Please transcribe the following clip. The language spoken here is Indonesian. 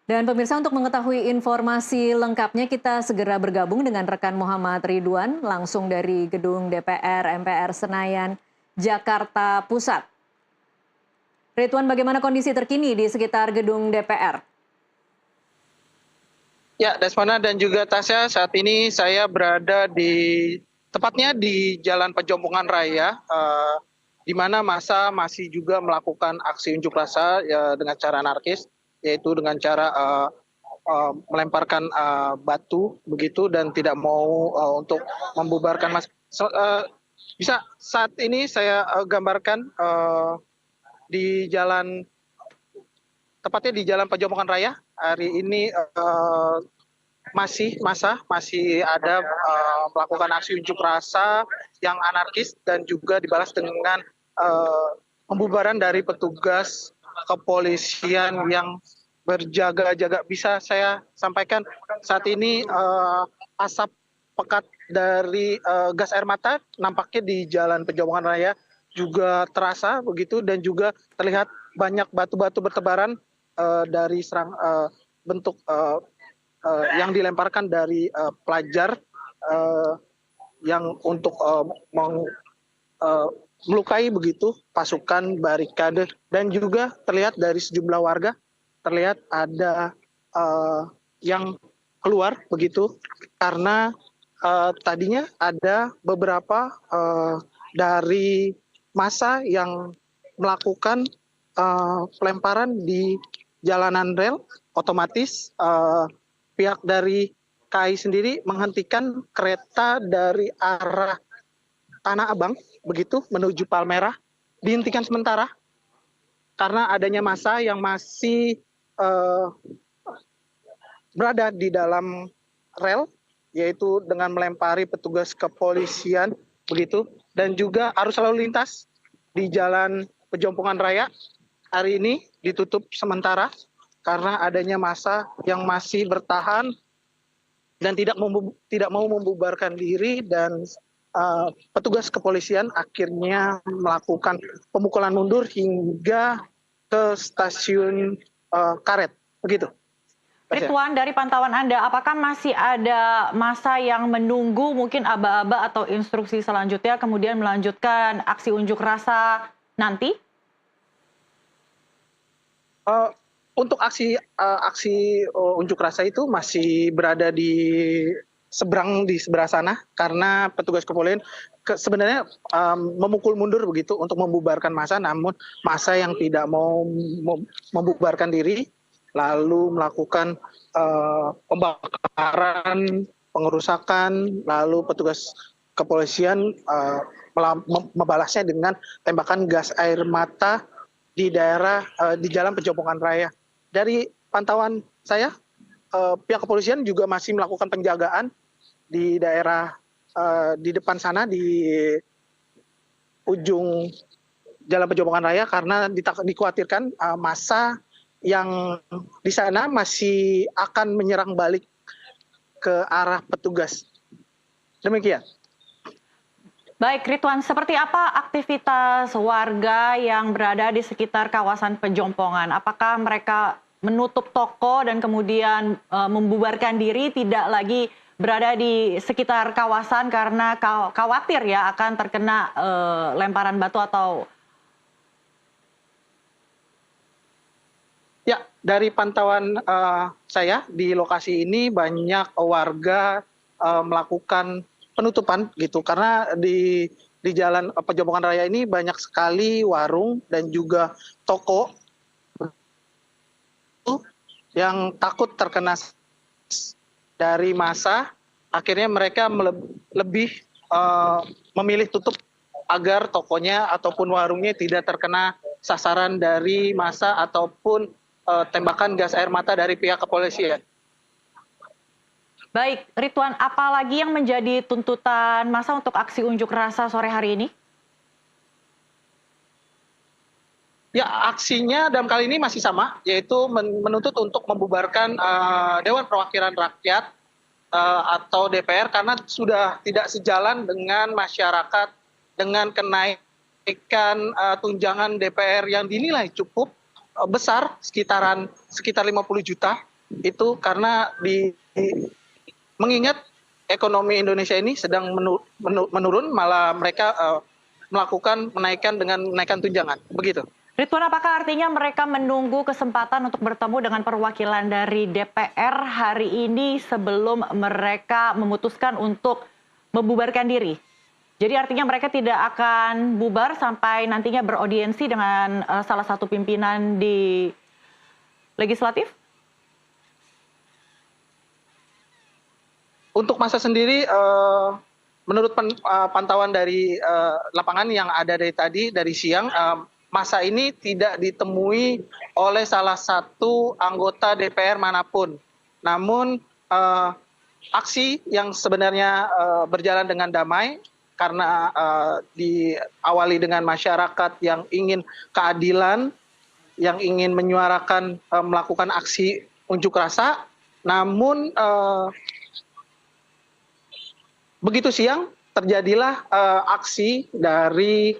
Dan pemirsa, untuk mengetahui informasi lengkapnya kita segera bergabung dengan rekan Muhammad Ridwan langsung dari gedung DPR MPR Senayan, Jakarta Pusat. Ridwan, bagaimana kondisi terkini di sekitar gedung DPR? Ya, Desmana dan juga Tasya, saat ini saya berada tepatnya di Jalan Pejompongan Raya, di mana massa masih juga melakukan aksi unjuk rasa ya, dengan cara anarkis, yaitu dengan cara melemparkan batu begitu dan tidak mau untuk membubarkan massa. Bisa saat ini saya gambarkan di jalan tepatnya di Jalan Pejompongan Raya hari ini masih ada melakukan aksi unjuk rasa yang anarkis dan juga dibalas dengan pembubaran dari petugas kepolisian yang berjaga-jaga. Bisa saya sampaikan saat ini asap pekat dari gas air mata nampaknya di Jalan Pejompongan Raya juga terasa begitu, dan juga terlihat banyak batu-batu bertebaran dari bentuk yang dilemparkan dari pelajar yang untuk melukai begitu pasukan barikade, dan juga terlihat dari sejumlah warga terlihat ada yang keluar begitu karena tadinya ada beberapa dari massa yang melakukan pelemparan di jalanan rel. Otomatis pihak dari KAI sendiri menghentikan kereta dari arah Tanah Abang begitu menuju Palmerah, dihentikan sementara karena adanya massa yang masih berada di dalam rel, yaitu dengan melempari petugas kepolisian begitu, dan juga arus lalu lintas di Jalan Pejompongan Raya hari ini ditutup sementara karena adanya massa yang masih bertahan dan tidak mau membubarkan diri, dan petugas kepolisian akhirnya melakukan pemukulan mundur hingga ke stasiun Karet begitu. Ridwan, dari pantauan Anda, apakah masih ada massa yang menunggu mungkin aba-aba atau instruksi selanjutnya kemudian melanjutkan aksi unjuk rasa nanti? Untuk aksi unjuk rasa itu masih berada di sebelah sana karena petugas kepolisian sebenarnya memukul mundur begitu untuk membubarkan massa, namun massa yang tidak mau membubarkan diri lalu melakukan pembakaran, pengerusakan, lalu petugas kepolisian membalasnya dengan tembakan gas air mata di Jalan Pejompongan Raya. Dari pantauan saya, pihak kepolisian juga masih melakukan penjagaan di daerah di depan sana di ujung Jalan Pejompongan Raya karena dikhawatirkan massa yang di sana masih akan menyerang balik ke arah petugas. Demikian. Baik, Ridwan, seperti apa aktivitas warga yang berada di sekitar kawasan Pejompongan? Apakah mereka menutup toko dan kemudian membubarkan diri, tidak lagi berada di sekitar kawasan karena khawatir ya akan terkena lemparan batu atau... Ya, dari pantauan saya di lokasi ini banyak warga melakukan penutupan gitu karena di Jalan Pejompongan Raya ini banyak sekali warung dan juga toko yang takut terkena dari massa. Akhirnya mereka lebih memilih tutup agar tokonya ataupun warungnya tidak terkena sasaran dari massa ataupun tembakan gas air mata dari pihak kepolisian. Baik, Ridwan, apa lagi yang menjadi tuntutan massa untuk aksi unjuk rasa sore hari ini? Ya, aksinya dalam kali ini masih sama, yaitu menuntut untuk membubarkan Dewan Perwakilan Rakyat atau DPR karena sudah tidak sejalan dengan masyarakat dengan kenaikan tunjangan DPR yang dinilai cukup besar sekitar 50 juta itu karena mengingat ekonomi Indonesia ini sedang menurun, malah mereka menaikkan dengan menaikkan tunjangan, begitu. Ridwan, apakah artinya mereka menunggu kesempatan untuk bertemu dengan perwakilan dari DPR hari ini sebelum mereka memutuskan untuk membubarkan diri? Jadi artinya mereka tidak akan bubar sampai nantinya beraudiensi dengan salah satu pimpinan di legislatif? Untuk masa sendiri, menurut pantauan dari lapangan yang ada dari tadi, dari siang, masa ini tidak ditemui oleh salah satu anggota DPR manapun. Namun aksi yang sebenarnya berjalan dengan damai karena diawali dengan masyarakat yang ingin keadilan, yang ingin menyuarakan melakukan aksi unjuk rasa. Namun begitu siang terjadilah aksi dari